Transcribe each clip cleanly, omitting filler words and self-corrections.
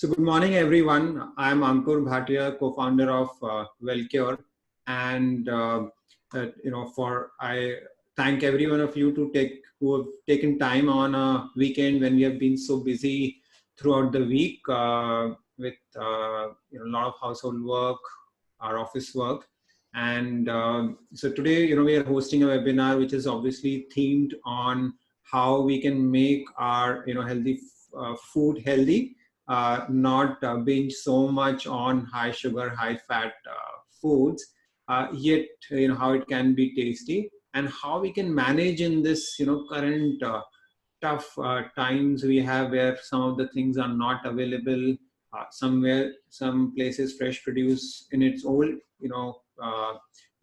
So good morning, everyone. I'm Ankur Bhatia, co-founder of WellCure, and I thank every one of you who have taken time on a weekend when we have been so busy throughout the week with a lot of household work, our office work, and so today we are hosting a webinar which is obviously themed on how we can make our healthy food healthy, not binge so much on high sugar, high fat foods, yet how it can be tasty and how we can manage in this current tough times we have where some of the things are not available. Some places fresh produce in its own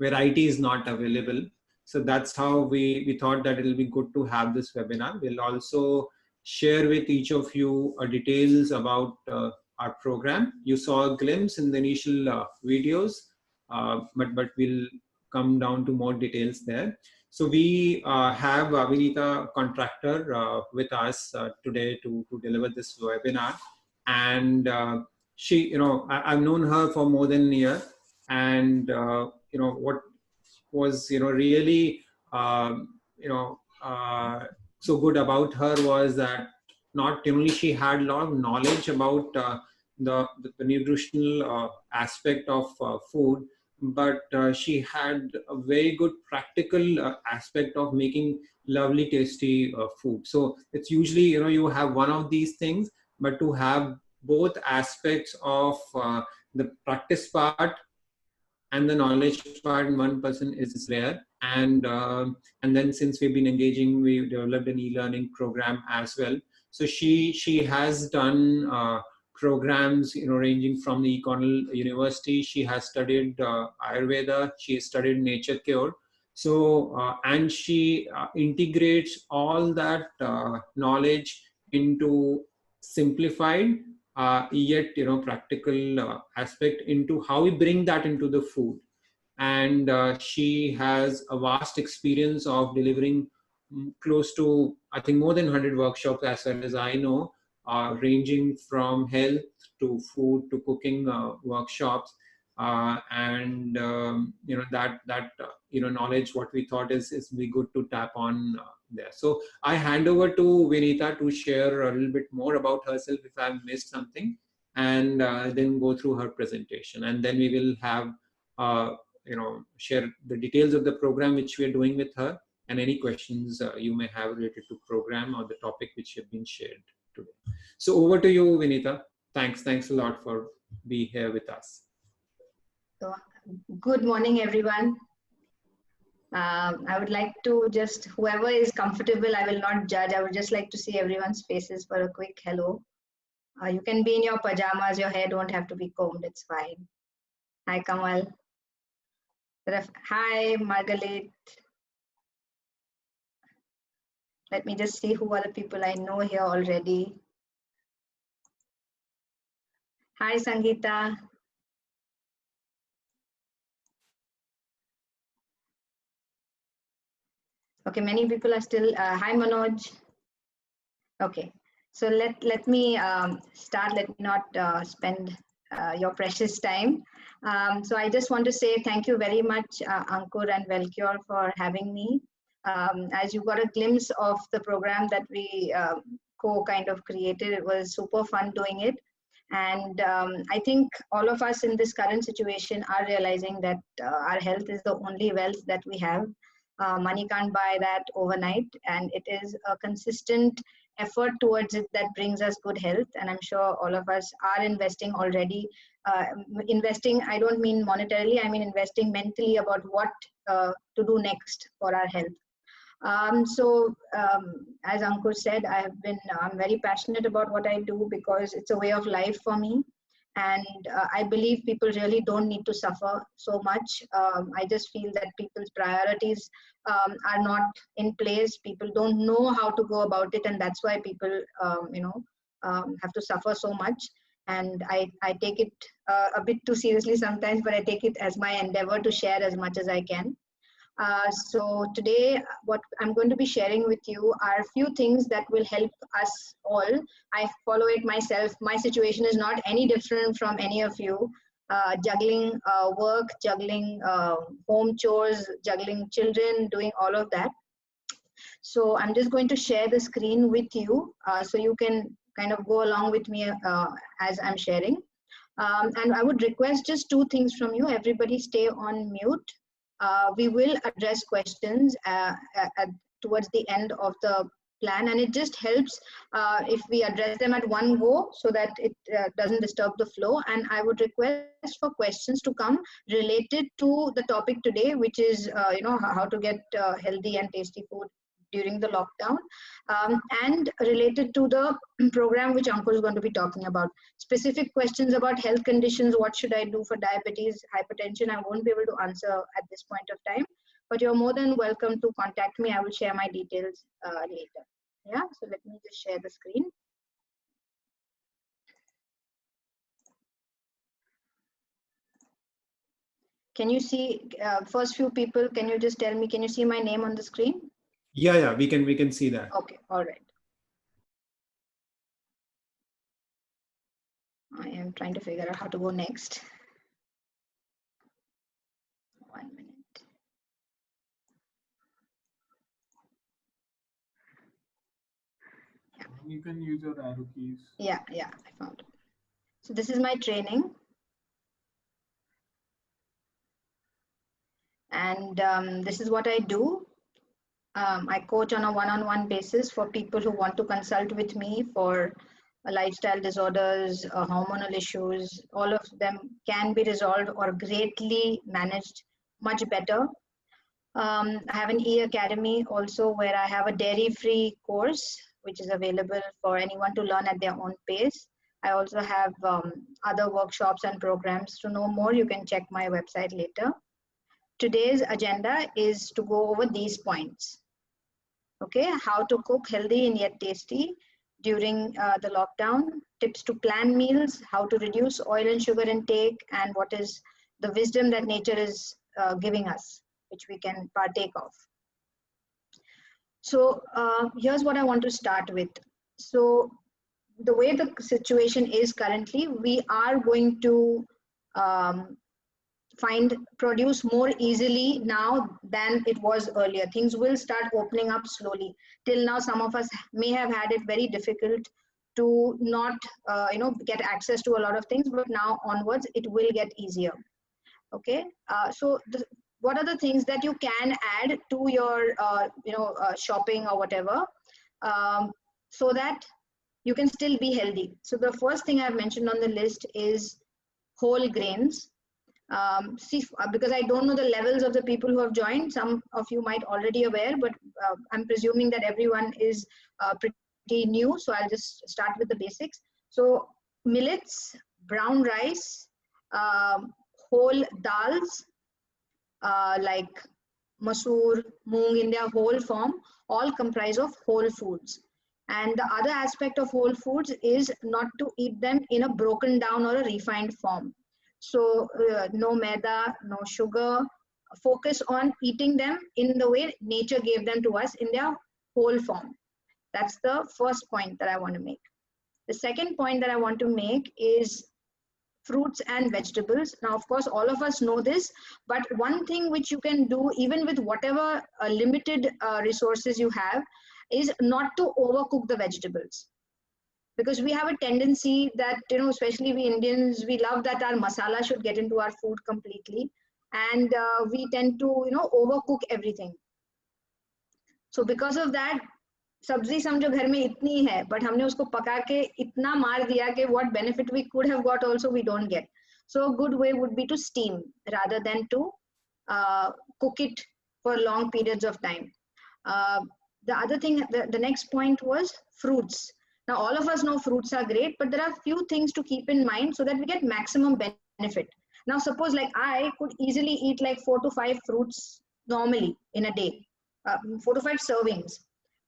variety is not available. So that's how we thought that it'll be good to have this webinar. We'll also share with each of you details about our program. You saw a glimpse in the initial videos, but we'll come down to more details there. So we have Vinita Contractor with us today to deliver this webinar. And she, I've known her for more than a year. And, what was, really, so good about her was that not only she had a lot of knowledge about the nutritional aspect of food, but she had a very good practical aspect of making lovely tasty food. So it's usually you have one of these things, but to have both aspects of the practice part and the knowledge part in one person is rare. And then since we've been engaging, we've developed an e-learning program as well. So she has done programs ranging from the Cornell University. She has studied Ayurveda. She has studied nature cure. So and she integrates all that knowledge into simplified yet practical aspect into how we bring that into the food. And she has a vast experience of delivering close to, I think, more than 100 workshops as far as I know, ranging from health to food to cooking workshops. And that knowledge, what we thought is be good to tap on there. So I hand over to Vinita to share a little bit more about herself if I've missed something, and then go through her presentation, and then we will have share the details of the program which we are doing with her, and any questions you may have related to program or the topic which have been shared today. So over to you, Vinita. Thanks a lot for being here with us. So, good morning, everyone. I would like to just, whoever is comfortable, I will not judge. I would just like to see everyone's faces for a quick hello. You can be in your pajamas, your hair don't have to be combed, it's fine. Hi, Kamal. Hi, Margaret. Let me just see who are the people I know here already. Hi, Sangeeta. Okay, many people are still, hi Manoj. Okay, so let me start, let me not spend your precious time. So I just want to say thank you very much, Ankur and WellCure, for having me. As you got a glimpse of the program that we kind of created, it was super fun doing it. And I think all of us in this current situation are realizing that our health is the only wealth that we have. Money can't buy that overnight, and it is a consistent effort towards it that brings us good health. And I'm sure all of us are investing already. Investing, I don't mean monetarily, I mean investing mentally about what to do next for our health. As Ankur said, I'm very passionate about what I do because it's a way of life for me. And I believe people really don't need to suffer so much. I just feel that people's priorities are not in place. People don't know how to go about it, and that's why people, have to suffer so much. And I take it a bit too seriously sometimes, but I take it as my endeavor to share as much as I can. So today, what I'm going to be sharing with you are a few things that will help us all. I follow it myself. My situation is not any different from any of you. Juggling work, juggling home chores, juggling children, doing all of that. So I'm just going to share the screen with you so you can kind of go along with me as I'm sharing. And I would request just two things from you. Everybody stay on mute. We will address questions towards the end of the plan, and it just helps if we address them at one go so that it doesn't disturb the flow. And I would request for questions to come related to the topic today, which is how to get healthy and tasty food during the lockdown, and related to the program which Ankur is going to be talking about. Specific questions about health conditions, what should I do for diabetes, hypertension, I won't be able to answer at this point of time, but you're more than welcome to contact me. I will share my details later. Yeah, so let me just share the screen. Can you see, first few people, can you just tell me, can you see my name on the screen? Yeah, we can see that. Okay, all right. I am trying to figure out how to go next. 1 minute. Yeah. You can use your arrow keys. Yeah, I found it. So this is my training. And this is what I do. I coach on a one-on-one basis for people who want to consult with me for lifestyle disorders, hormonal issues. All of them can be resolved or greatly managed much better. I have an e-academy also where I have a dairy-free course, which is available for anyone to learn at their own pace. I also have other workshops and programs. To know more, you can check my website later. Today's agenda is to go over these points. Okay, how to cook healthy and yet tasty during the lockdown, tips to plan meals, how to reduce oil and sugar intake, and what is the wisdom that nature is giving us, which we can partake of. So here's what I want to start with. So the way the situation is currently, we are going to find produce more easily now than it was earlier. Things will start opening up slowly. Till now, some of us may have had it very difficult to not get access to a lot of things, but now onwards it will get easier. Okay, so what are the things that you can add to your shopping or whatever, so that you can still be healthy? So the first thing I've mentioned on the list is whole grains. Because I don't know the levels of the people who have joined, some of you might already aware, but I'm presuming that everyone is pretty new, so I'll just start with the basics. So millets, brown rice, whole dals like masoor, moong in their whole form, all comprise of whole foods. And the other aspect of whole foods is not to eat them in a broken down or a refined form. So no maida, no sugar. Focus on eating them in the way nature gave them to us in their whole form. That's the first point that I want to make. The second point that I want to make is fruits and vegetables. Now, of course, all of us know this, but one thing which you can do, even with whatever limited resources you have, is not to overcook the vegetables. Because we have a tendency that, especially we Indians, we love that our masala should get into our food completely. And we tend to, overcook everything. So because of that, सब्जी समझो घर में इतनी है, but हमने उसको पका के इतना मार दिया कि what benefit we could have got also we don't get. So a good way would be to steam rather than to cook it for long periods of time. The other thing, the next point was fruits. Now all of us know fruits are great, but there are few things to keep in mind so that we get maximum benefit. Now suppose like I could easily eat like 4 to 5 fruits normally in a day, 4 to 5 servings.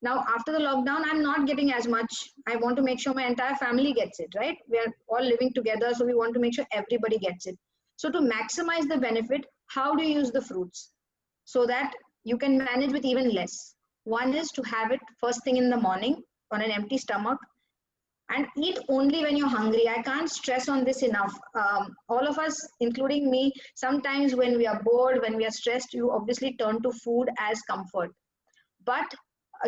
Now, after the lockdown, I'm not getting as much. I want to make sure my entire family gets it, right? We are all living together, so we want to make sure everybody gets it. So to maximize the benefit, how do you use the fruits? so that you can manage with even less. One is to have it first thing in the morning on an empty stomach, and eat only when you're hungry. I can't stress on this enough. All of us, including me, sometimes when we are bored, when we are stressed, you obviously turn to food as comfort. But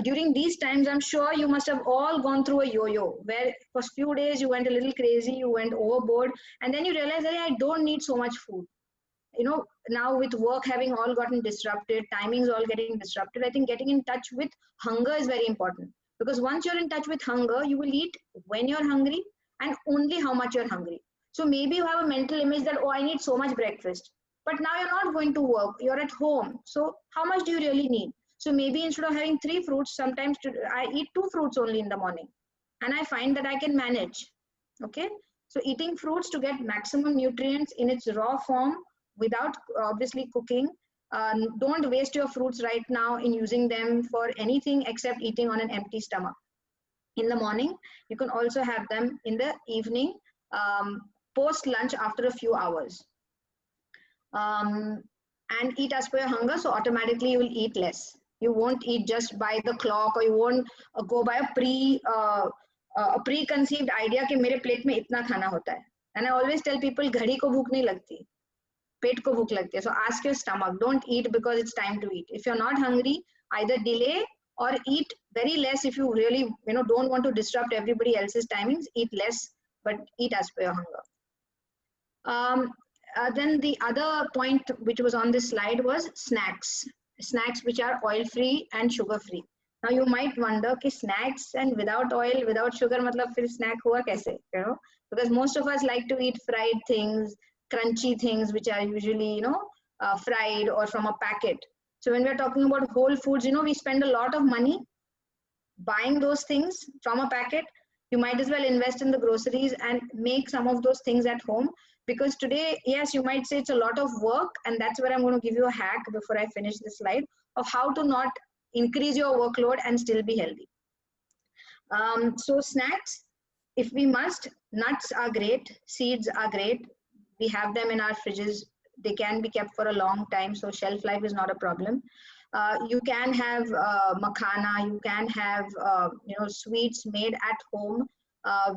during these times, I'm sure you must have all gone through a yo-yo where for a few days you went a little crazy, you went overboard, and then you realize that I don't need so much food. Now with work having all gotten disrupted, timings all getting disrupted, I think getting in touch with hunger is very important, because once you're in touch with hunger, you will eat when you're hungry and only how much you're hungry. So maybe you have a mental image that, oh, I need so much breakfast, but now you're not going to work, you're at home, so how much do you really need? So maybe instead of having 3 fruits, sometimes I eat 2 fruits only in the morning, and I find that I can manage. Okay, so eating fruits to get maximum nutrients in its raw form without obviously cooking. Don't waste your fruits right now in using them for anything except eating on an empty stomach. In the morning, you can also have them in the evening, post lunch after a few hours. And eat as per your hunger, so automatically you will eat less. You won't eat just by the clock, or you won't go by a preconceived idea कि मेरे plate में इतना खाना होता है. And I always tell people, घड़ी को भूख नहीं लगती, पेट को भूख लगती है. So ask your stomach, don't eat because it's time to eat. If you're not hungry, either delay or eat very less. If you really don't want to disrupt everybody else's timings, eat less, but eat as per your hunger. Then the other point which was on this slide was snacks which are oil free and sugar free. Now you might wonder कि snacks and without oil, without sugar, मतलब फिर snack हुआ कैसे? Because most of us like to eat fried things, crunchy things which are usually fried or from a packet. So when we're talking about whole foods, we spend a lot of money buying those things from a packet. You might as well invest in the groceries and make some of those things at home. Because today, yes, you might say it's a lot of work, and that's where I'm going to give you a hack before I finish the slide of how to not increase your workload and still be healthy. So snacks, if we must, nuts are great, seeds are great. We have them in our fridges. They can be kept for a long time, so shelf life is not a problem. You can have makhana, you can have sweets made at home,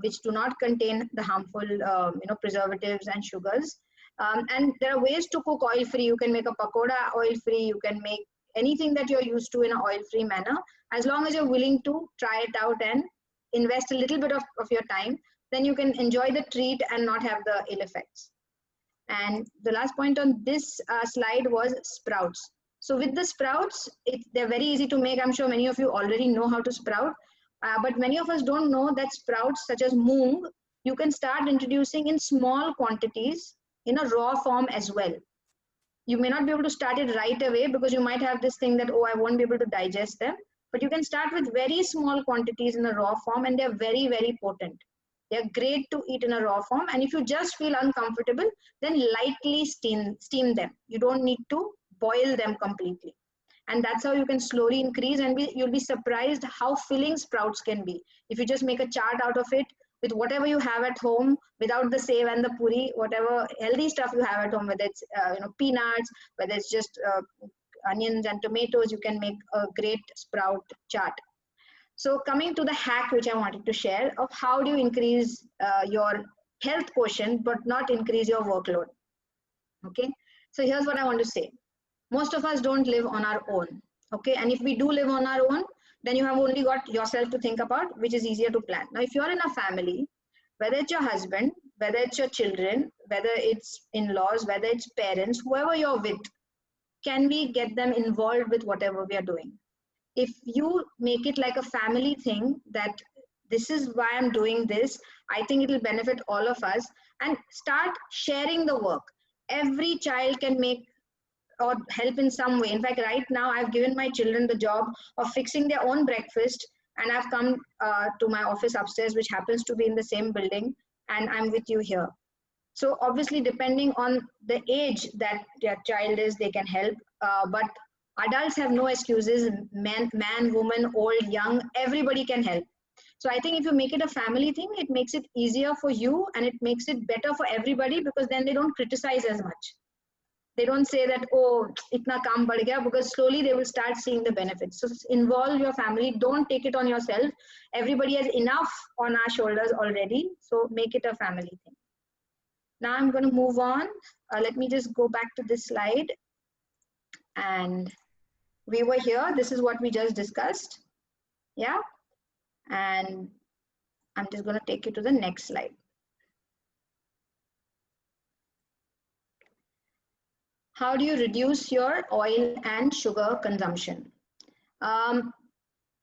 which do not contain the harmful preservatives and sugars. And there are ways to cook oil free. You can make a pakoda oil free. You can make anything that you're used to in an oil free manner, as long as you're willing to try it out and invest a little bit of your time. Then you can enjoy the treat and not have the ill effects. And the last point on this slide was sprouts. So with the sprouts, they're very easy to make. I'm sure many of you already know how to sprout. But many of us don't know that sprouts such as moong, you can start introducing in small quantities in a raw form as well. You may not be able to start it right away because you might have this thing that, oh, I won't be able to digest them. But you can start with very small quantities in a raw form, and they're very, very potent. They're great to eat in a raw form. And if you just feel uncomfortable, then lightly steam them. You don't need to boil them completely. And that's how you can slowly increase, and you'll be surprised how filling sprouts can be. If you just make a chart out of it with whatever you have at home, without the sev and the puri, whatever healthy stuff you have at home, whether it's peanuts, whether it's just onions and tomatoes, you can make a great sprout chart. So coming to the hack which I wanted to share of how do you increase your health quotient but not increase your workload. Okay, so here's what I want to say. Most of us don't live on our own, okay? And if we do live on our own, then you have only got yourself to think about, which is easier to plan. Now, if you're in a family, whether it's your husband, whether it's your children, whether it's in-laws, whether it's parents, whoever you're with, can we get them involved with whatever we are doing? If you make it like a family thing, that this is why I'm doing this, I think it will benefit all of us, and start sharing the work. Every child can make or help in some way. In fact, right now I've given my children the job of fixing their own breakfast, and I've come to my office upstairs, which happens to be in the same building, and I'm with you here. So obviously, depending on the age that their child is, they can help, but adults have no excuses. Man, woman, old, young, everybody can help. So I think if you make it a family thing, it makes it easier for you, and it makes it better for everybody, because then they don't criticize as much. They don't say that, oh, itna kaam badh gaya, because slowly they will start seeing the benefits. So involve your family. Don't take it on yourself. Everybody has enough on our shoulders already. So make it a family thing. Now I'm going to move on. Let me just go back to this slide. And we were here. This is what we just discussed. Yeah. And I'm just going to take you to the next slide. How do you reduce your oil and sugar consumption?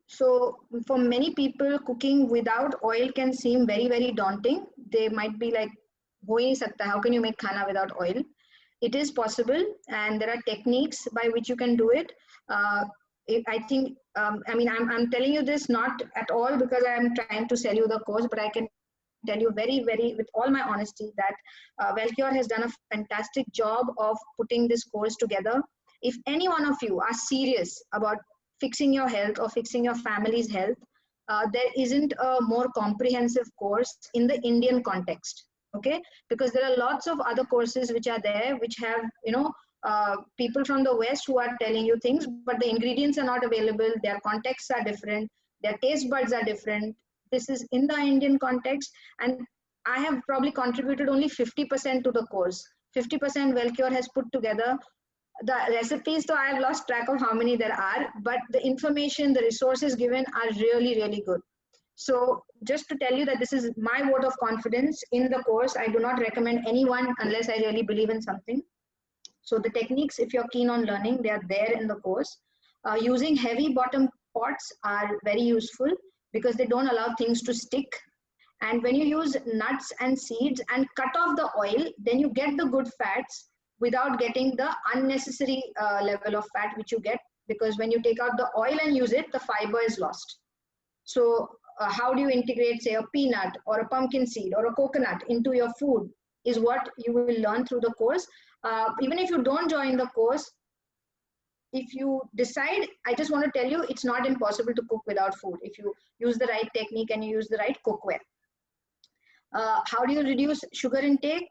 So for many people, cooking without oil can seem very, very daunting. They might be like, ho hi nahi sakta, how can you make khana without oil? It is possible, and there are techniques by which you can do it. I think, I mean, I'm telling you this not at all because I'm trying to sell you the course, but I can tell you very, very, with all my honesty, that Wellcure has done a fantastic job of putting this course together. If any one of you are serious about fixing your health or fixing your family's health, there isn't a more comprehensive course in the Indian context. Okay, because there are lots of other courses which are there, which have, you know, people from the West who are telling you things, but the ingredients are not available. Their contexts are different. Their taste buds are different. This is in the Indian context, and I have probably contributed only 50% to the course. 50% Wellcure has put together. The recipes, so I have lost track of how many there are, but the information, the resources given are really, really good. So just to tell you that this is my vote of confidence in the course. I do not recommend anyone unless I really believe in something. So the techniques, if you're keen on learning, they are there in the course. Using heavy bottom pots are very useful because they don't allow things to stick. And when you use nuts and seeds and cut off the oil, then you get the good fats without getting the unnecessary level of fat which you get, because when you take out the oil and use it, the fiber is lost. So how do you integrate, say, a peanut or a pumpkin seed or a coconut into your food is what you will learn through the course. Even if you don't join the course, if you decide, I just want to tell you, it's not impossible to cook without food if you use the right technique and you use the right cookware. How do you reduce sugar intake?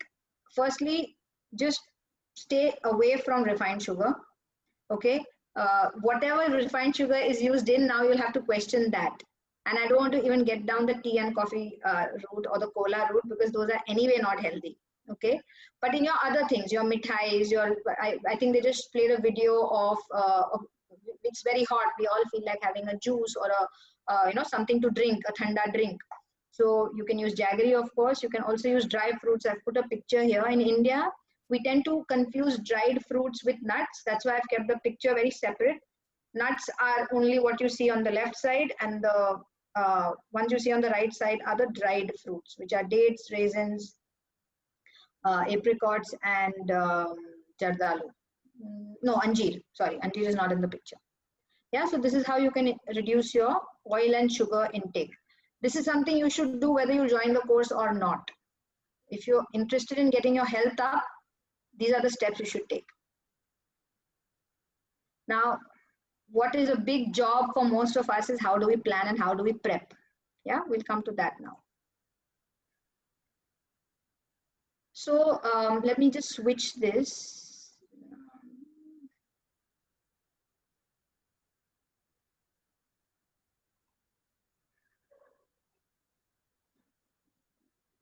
Firstly, just stay away from refined sugar. Okay, whatever refined sugar is used in, now you'll have to question that. And I don't want to even get down the tea and coffee route or the cola route, because those are anyway not healthy. Okay, but in your other things, your mithais, your I think they just played a video of it's very hot. We all feel like having a juice or a you know, something to drink, a thanda drink. So you can use jaggery, of course. You can also use dry fruits. I've put a picture here. In India, we tend to confuse dried fruits with nuts. That's why I've kept the picture very separate. Nuts are only what you see on the left side, and the ones you see on the right side are the dried fruits, which are dates, raisins, apricots, and jardalu. No, anjeer. Sorry, anjeer is not in the picture. Yeah, so this is how you can reduce your oil and sugar intake. This is something you should do whether you join the course or not. If you're interested in getting your health up, these are the steps you should take. Now, what is a big job for most of us is how do we plan and how do we prep? Yeah, we'll come to that now. So let me just switch this.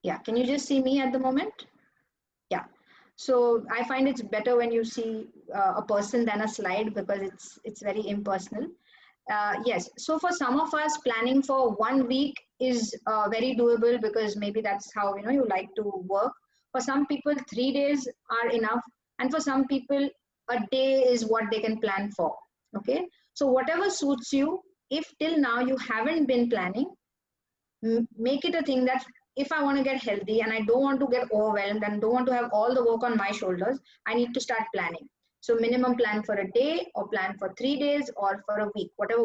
Yeah, can you just see me at the moment? Yeah. So I find it's better when you see a person than a slide, because it's very impersonal. Yes, so for some of us, planning for 1 week is very doable, because maybe that's how, you know, you like to work. For some people, 3 days are enough, and for some people, a day is what they can plan for. Okay, so whatever suits you. If till now you haven't been planning, make it a thing that if I want to get healthy and I don't want to get overwhelmed and don't want to have all the work on my shoulders, I need to start planning. So minimum plan for a day, or plan for 3 days, or for a week, whatever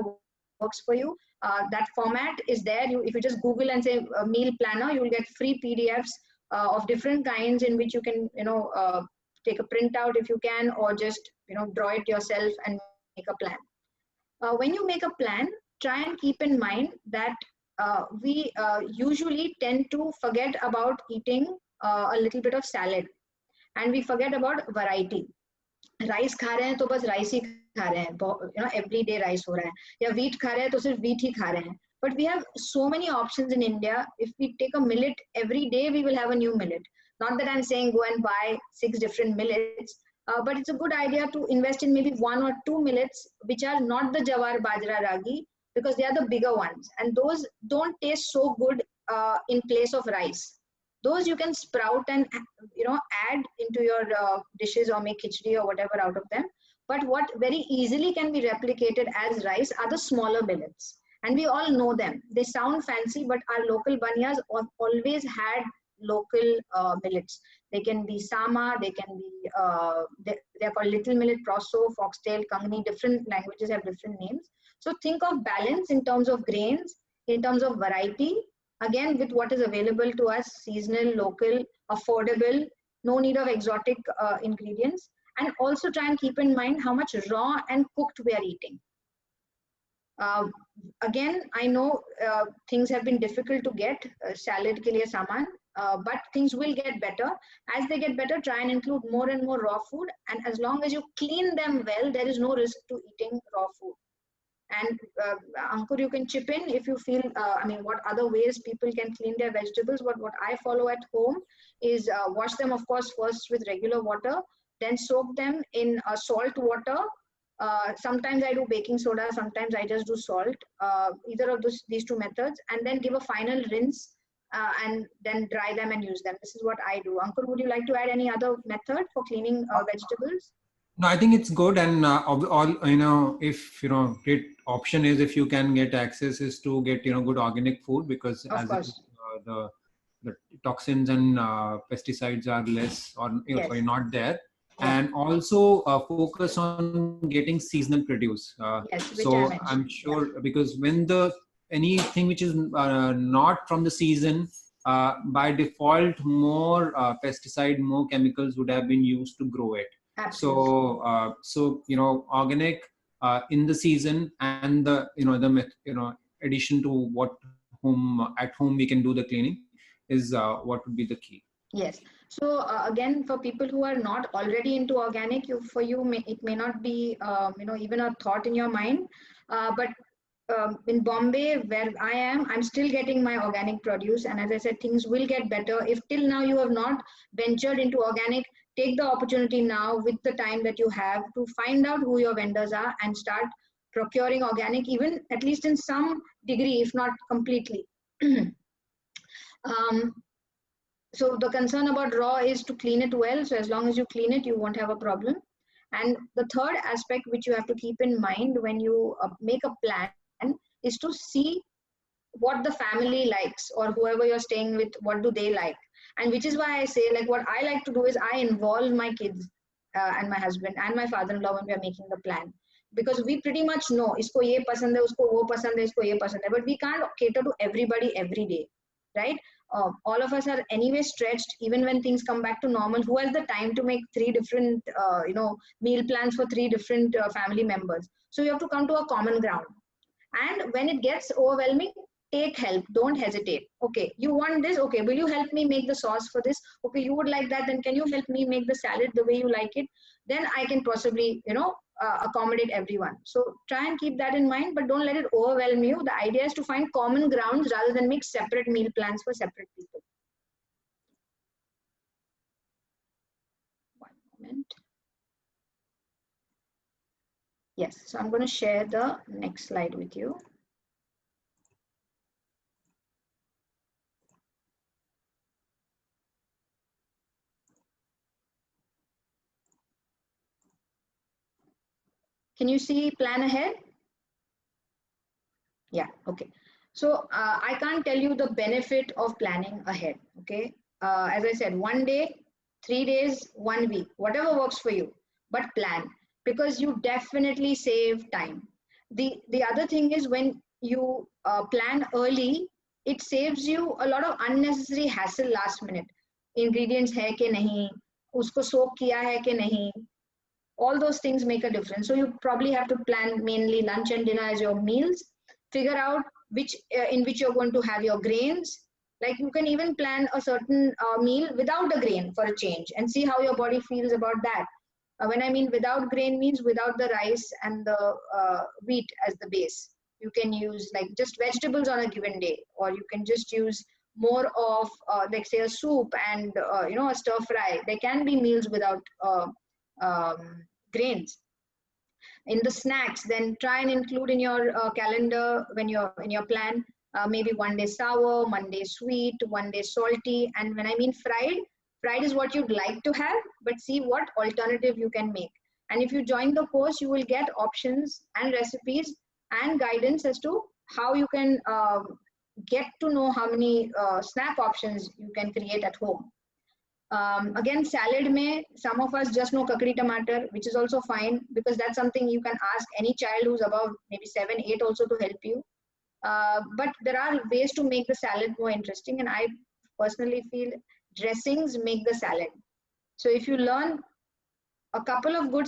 works for you. That format is there. If you just Google and say meal planner, you will get free PDFs of different kinds, in which you can, you know, take a printout if you can, or just, you know, draw it yourself and make a plan. When you make a plan, try and keep in mind that we usually tend to forget about eating a little bit of salad, and we forget about variety. Rice खा रहे हैं तो बस rice ही खा रहे हैं, every day rice हो रहा है, या वीट खा रहे हैं तो सिर्फ वीट ही खा रहे हैं. But we have so many options in India. If we take a millet every day, we will have a new millet. Not that I'm saying go and buy 6 different millets, but it's a good idea to invest in maybe 1 or 2 millets, which are not the jawar, bajra, ragi, because they are the bigger ones, and those don't taste so good in place of rice. Those you can sprout and add into your dishes or make khichdi or whatever out of them. But what very easily can be replicated as rice are the smaller millets, and we all know them. They sound fancy, but our local banyas always had local millets. They can be sama, they can be they are called little millet, proso, foxtail, kangni. Different languages have different names. So think of balance in terms of grains, in terms of variety, again with what is available to us, seasonal, local, affordable, no need of exotic ingredients, and also try and keep in mind how much raw and cooked we are eating. Again, I know things have been difficult to get, salad ke liye saman, but things will get better. As they get better, try and include more and more raw food, and as long as you clean them well, there is no risk to eating raw food. And Ankur, you can chip in if you feel, what other ways people can clean their vegetables. But what I follow at home is wash them, of course, first with regular water, then soak them in salt water. Sometimes I do baking soda, sometimes I just do salt, either of these two methods, and then give a final rinse and then dry them and use them. This is what I do. Ankur, would you like to add any other method for cleaning vegetables? No, I think it's good, and all if great option is if you can get access is to get good organic food, because Of as it course. is, the toxins and pesticides are less, or Yes. sorry, not there. Yeah. And also focus on getting seasonal produce. Yes, which I So mentioned. I'm sure, because when anything which is not from the season, by default more pesticide, more chemicals would have been used to grow it. Absolutely. So organic in the season, and the addition to at home we can do the cleaning is what would be the key. Yes. So again, for people who are not already into organic, it may not be even a thought in your mind. But in Bombay, where I am, I'm still getting my organic produce, and as I said, things will get better. If till now you have not ventured into organic, take the opportunity now with the time that you have to find out who your vendors are and start procuring organic, even at least in some degree, if not completely. So the concern about raw is to clean it well. So as long as you clean it, you won't have a problem. And the third aspect which you have to keep in mind when you make a plan is to see what the family likes, or whoever you're staying with, what do they like. And which is why I say, like, what I like to do is I involve my kids and my husband and my father-in-law when we are making the plan. Because we pretty much know, isko ye pasand hai, usko wo pasand hai, isko ye pasand hai. But we can't cater to everybody every day, right? All of us are anyway stretched. Even when things come back to normal, who has the time to make 3 different meal plans for 3 different family members? So you have to come to a common ground. And when it gets overwhelming, take help. Don't hesitate. Okay, you want this? Okay, will you help me make the sauce for this? Okay, you would like that, then can you help me make the salad the way you like it? Then I can possibly accommodate everyone. So try and keep that in mind, but don't let it overwhelm you. The idea is to find common grounds rather than make separate meal plans for separate people. One moment. Yes, so I'm going to share the next slide with you. Can you see plan ahead? Yeah, okay. So I can't tell you the benefit of planning ahead, okay? As I said, 1 day, 3 days, 1 week, whatever works for you, but plan, because you definitely save time. The other thing is, when you plan early, it saves you a lot of unnecessary hassle last minute. Ingredients hai ke nahi, usko soak kiya hai ke nahi, all those things make a difference. So you probably have to plan mainly lunch and dinner as your meals. Figure out in which you're going to have your grains. Like, you can even plan a certain meal without a grain for a change and see how your body feels about that. When I mean without grain means without the rice and the wheat as the base. You can use like just vegetables on a given day, or you can just use more of like say a soup and a stir fry. There can be meals without grains. In the snacks, then try and include in your calendar when you're in your plan, maybe one day sour, one day sweet, one day salty. And when I mean fried is what you'd like to have, but see what alternative you can make. And if you join the course, you will get options and recipes and guidance as to how you can get to know how many snack options you can create at home. Again, salad may, some of us just know kakdi tomato, which is also fine, because that's something you can ask any child who's above maybe 7, 8 also to help you. But there are ways to make the salad more interesting, and I personally feel dressings make the salad. So if you learn a couple of good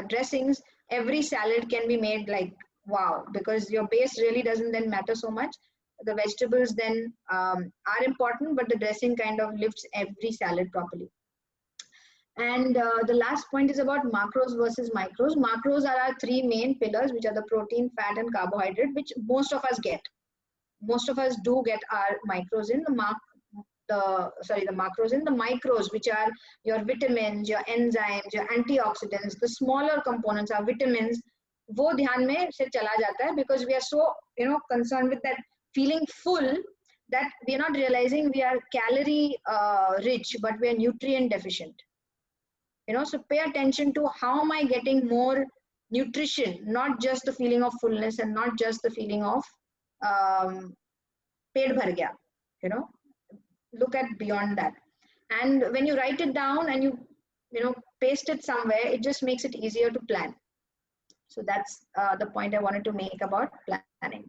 dressings, every salad can be made like wow, because your base really doesn't then matter so much. The vegetables then are important, but the dressing kind of lifts every salad properly. And the last point is about macros versus micros. Macros are our 3 main pillars, which are the protein, fat, and carbohydrate, which most of us get. Most of us do get our micros in the macros in the micros, which are your vitamins, your enzymes, your antioxidants. The smaller components are vitamins. वो ध्यान में से चला जाता है, because we are so concerned with that feeling full that we are not realizing we are calorie rich, but we are nutrient deficient. So pay attention to how am I getting more nutrition, not just the feeling of fullness and not just the feeling of पेट भर गया. Look at beyond that. And when you write it down and you paste it somewhere, it just makes it easier to plan. So that's the point I wanted to make about planning.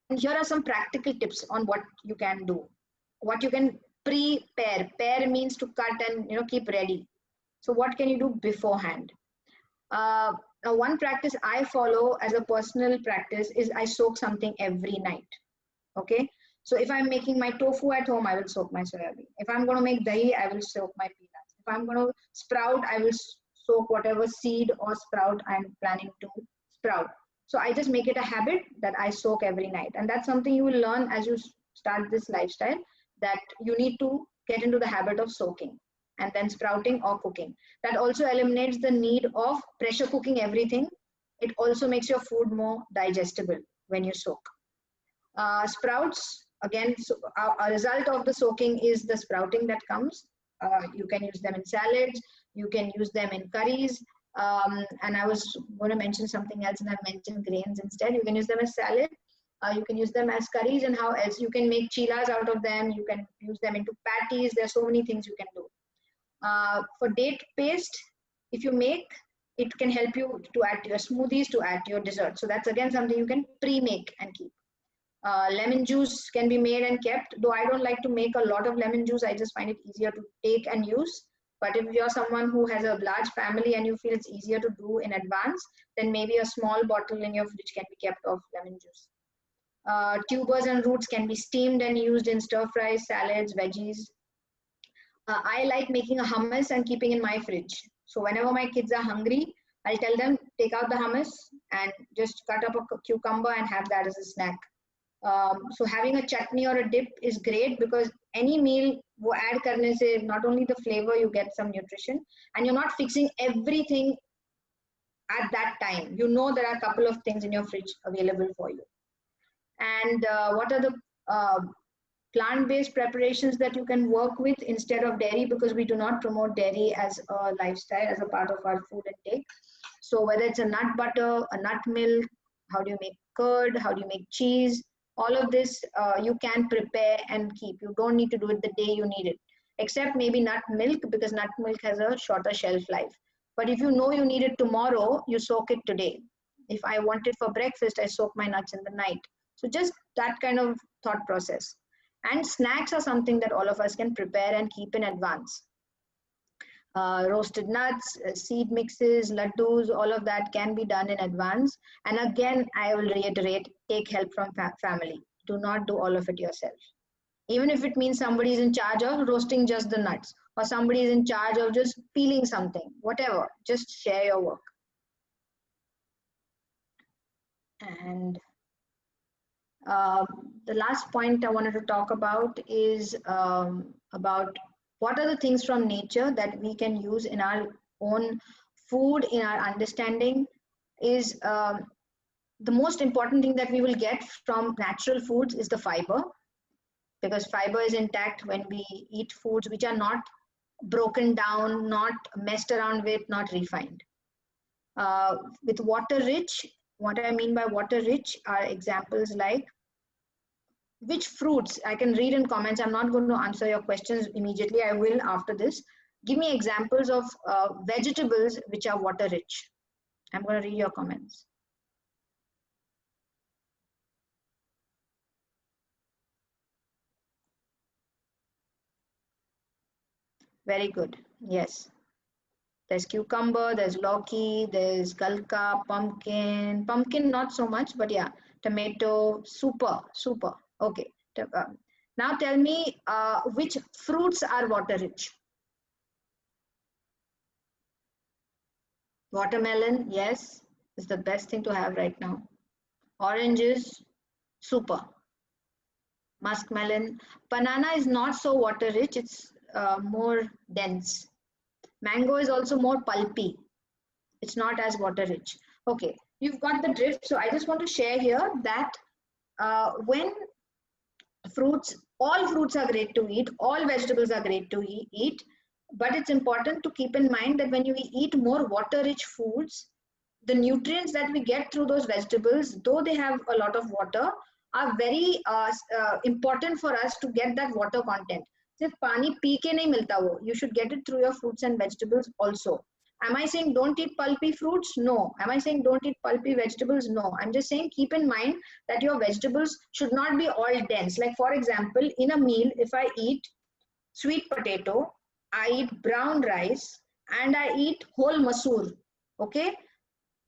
And here are some practical tips on what you can do, what you can prepare. Pair means to cut and keep ready. So what can you do beforehand? Now, one practice I follow as a personal practice is I soak something every night. Okay, so if I'm making my tofu at home, I will soak my soybean. If I'm going to make dahi, I will soak my peanuts. If I'm going to sprout, I will soak whatever seed or sprout I'm planning to sprout. So I just make it a habit that I soak every night. And that's something you will learn as you start this lifestyle, that you need to get into the habit of soaking and then sprouting or cooking. That also eliminates the need of pressure cooking everything. It also makes your food more digestible when you soak. Sprouts, again, so a result of the soaking is the sprouting that comes. You can use them in salads, you can use them in curries, and I was going to mention something else and I mentioned grains instead. You can use them as salad, you can use them as curries, and how else you can make chilas out of them, you can use them into patties. There's so many things you can do. For date paste, if you make, it can help you to add to your smoothies, to add to your dessert. So that's again something you can pre-make and keep. Lemon juice can be made and kept, though I don't like to make a lot of lemon juice. I just find it easier to take and use. But if you're someone who has a large family and you feel it's easier to do in advance, then maybe a small bottle in your fridge can be kept of lemon juice. Tubers and roots can be steamed and used in stir fries, salads, veggies. I like making a hummus and keeping in my fridge. So whenever my kids are hungry, I'll tell them, take out the hummus and just cut up a cucumber and have that as a snack. So having a chutney or a dip is great, because any meal wo add karne se not only the flavor, you get some nutrition, and you're not fixing everything at that time. There are a couple of things in your fridge available for you. And what are the plant-based preparations that you can work with instead of dairy, because we do not promote dairy as a lifestyle, as a part of our food intake. So whether it's a nut butter, a nut milk, how do you make curd, how do you make cheese, all of this you can prepare and keep. You don't need to do it the day you need it, except maybe nut milk, because nut milk has a shorter shelf life. But if you know you need it tomorrow, you soak it today. If I want it for breakfast, I soak my nuts in the night. So just that kind of thought process. And snacks are something that all of us can prepare and keep in advance. Roasted nuts, seed mixes, laddus, all of that can be done in advance. And again, I will reiterate, take help from family. Do not do all of it yourself. Even if it means somebody is in charge of roasting just the nuts. or somebody is in charge of just peeling something, whatever, just share your work. And the last point I wanted to talk about is about what are the things from nature that we can use in our own food, in our understanding. Is the most important thing that we will get from natural foods is the fiber, because fiber is intact when we eat foods which are not broken down, not messed around with, not refined. With water rich, what I mean by water rich are examples like which fruits. I can read in comments. I'm not going to answer your questions immediately. I will after this. Give me examples of vegetables which are water rich. I'm going to read your comments. Very good. Yes. There's cucumber, there's lauki, there's galka, pumpkin. Pumpkin, not so much, but yeah. Tomato, super, super. Okay. Now tell me which fruits are water rich. Watermelon, yes, is the best thing to have right now. Oranges, super. Muskmelon. Banana is not so water rich, it's more dense. Mango is also more pulpy. It's not as water rich. Okay, you've got the drift. So I just want to share here that when fruits, all fruits are great to eat, all vegetables are great to eat, but it's important to keep in mind that when you eat more water rich foods, the nutrients that we get through those vegetables, though they have a lot of water, are very important for us to get that water content. सिर्फ पानी P के नहीं मिलता वो, you should get it through your fruits and vegetables also. Am I saying don't eat pulpy fruits? No. Am I saying don't eat pulpy vegetables? No. I'm just saying keep in mind that your vegetables should not be all dense. Like for example, in a meal, if I eat sweet potato, I eat brown rice, and I eat whole masoor, okay?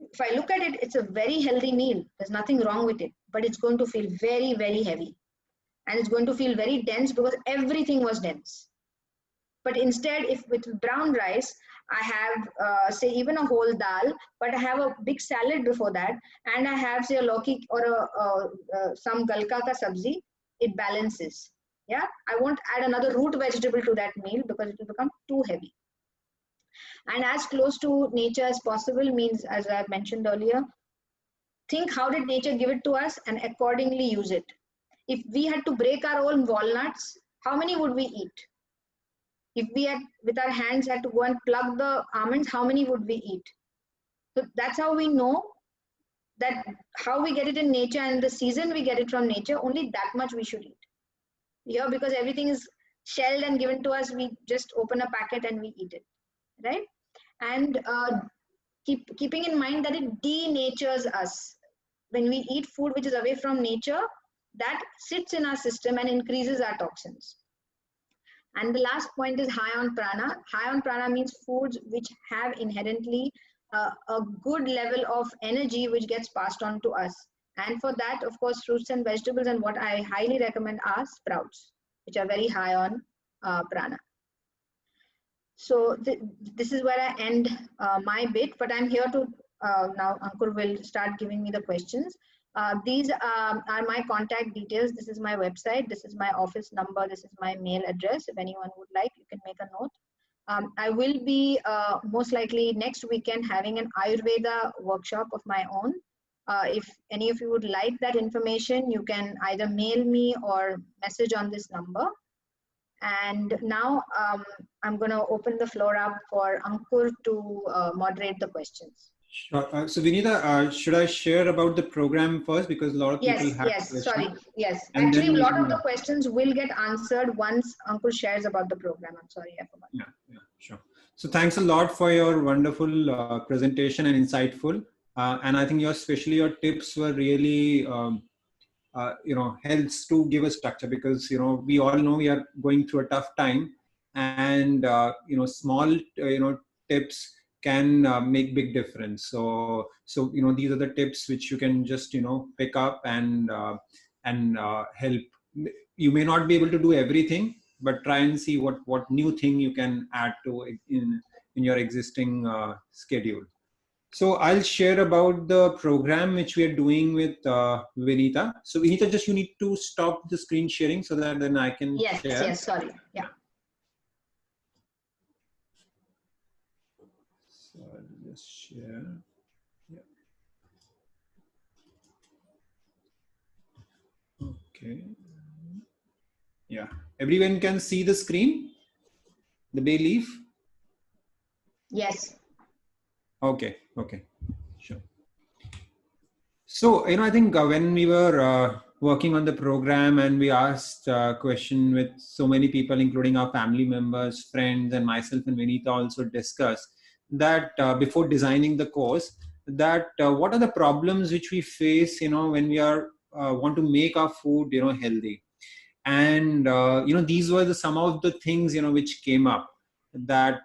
If I look at it, it's a very healthy meal. There's nothing wrong with it, but it's going to feel very, very heavy. And it's going to feel very dense because everything was dense. But instead, if with brown rice, I have, say, even a whole dal, but I have a big salad before that, and I have, say, a lauki or some galka ka sabzi, it balances. Yeah, I won't add another root vegetable to that meal because it will become too heavy. And as close to nature as possible means, as I mentioned earlier, think how did nature give it to us and accordingly use it. If we had to break our own walnuts, how many would we eat? If we had, with our hands, had to go and plug the almonds, how many would we eat? So that's how we know that how we get it in nature, and the season we get it from nature, only that much we should eat. Here, because everything is shelled and given to us, we just open a packet and we eat it, right? And keeping in mind that it denatures us. When we eat food which is away from nature, that sits in our system and increases our toxins. And the last point is high on prana. High on prana means foods which have inherently a good level of energy which gets passed on to us. And for that, of course, fruits and vegetables, and what I highly recommend are sprouts, which are very high on prana. So this is where I end my bit, but I'm here to, now Ankur will start giving me the questions. These are my contact details. This is my website. This is my office number. This is my mail address. If anyone would like, you can make a note. I will be most likely next weekend having an Ayurveda workshop of my own. If any of you would like that information, you can either mail me or message on this number. And now I'm going to open the floor up for Ankur to moderate the questions. Sure. So Vinita, should I share about the program first, because a lot of people have questions. Sorry, yes. And actually, a then, lot of the questions will get answered once Ankur shares about the program. I'm sorry, I forgot. Yeah, sure. So thanks a lot for your wonderful presentation and insightful. And I think especially your tips were really, helps to give a structure, because, we all know we are going through a tough time, and, small, tips can make big difference. So these are the tips which you can just, pick up and help. You may not be able to do everything, but try and see what new thing you can add to it in your existing schedule. So I'll share about the program which we are doing with Vinita. So Vinita, just you need to stop the screen sharing so that then I can Yes, share. yes, sorry. Yeah. So I'll just share. Yeah. Okay. Yeah. Everyone can see the screen, the bay leaf. Yes. Okay. Okay. Sure. So, I think when we were working on the program and we asked a question with so many people, including our family members, friends, and myself and Vinita also discussed that before designing the course, that what are the problems which we face, when we are want to make our food, healthy. And, these were some of the things, which came up that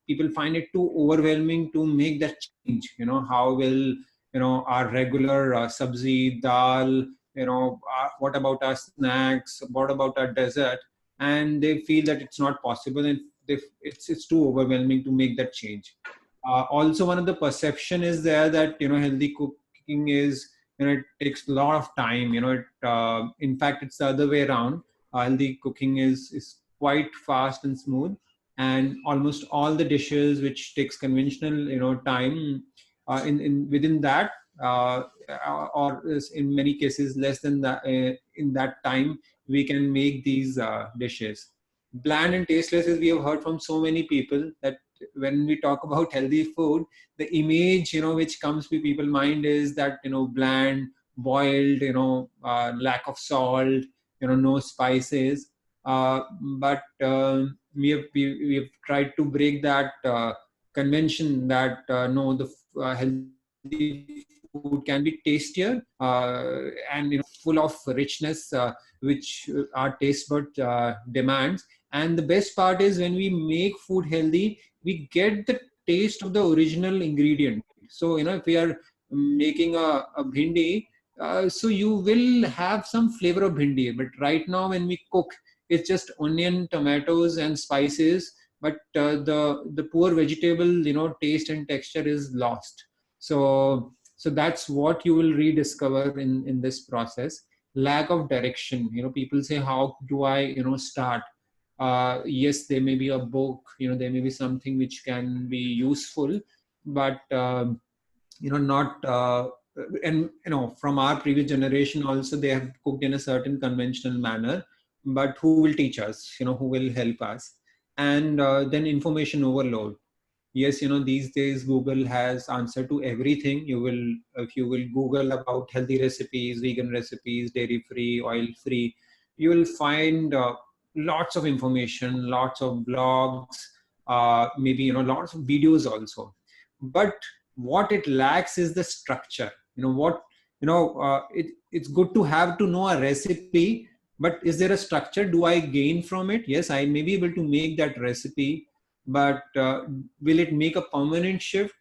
people find it too overwhelming to make that change. How will our regular sabzi, dal, what about our snacks, what about our dessert, and they feel that it's not possible, and it's too overwhelming to make that change. Also, one of the perception is there that healthy cooking is, it takes a lot of time. In fact, it's the other way around. Healthy cooking is quite fast and smooth, and almost all the dishes which takes conventional time, in within that, or is in many cases less than that, in that time we can make these dishes. Bland and tasteless, as we have heard from so many people, that when we talk about healthy food, the image which comes to people's mind is that bland, boiled, lack of salt, no spices. But we have tried to break that convention that no, the healthy food can be tastier, and full of richness, which our taste bud demands. And the best part is, when we make food healthy, we get the taste of the original ingredient. So if we are making a bhindi, so you will have some flavor of bhindi, but right now when we cook, it's just onion, tomatoes, and spices, but the poor vegetable taste and texture is lost. So that's what you will rediscover in this process. Lack of direction. People say, how do I start? Yes, there may be a book, there may be something which can be useful, but not and from our previous generation also, they have cooked in a certain conventional manner, but who will teach us, who will help us? And then information overload. Yes, these days Google has answer to everything. If you will Google about healthy recipes, vegan recipes, dairy free, oil free, you will find lots of information, lots of blogs, maybe lots of videos also. But what it lacks is the structure. It's good to have to know a recipe, but is there a structure? Do I gain from it? Yes, I may be able to make that recipe, but will it make a permanent shift?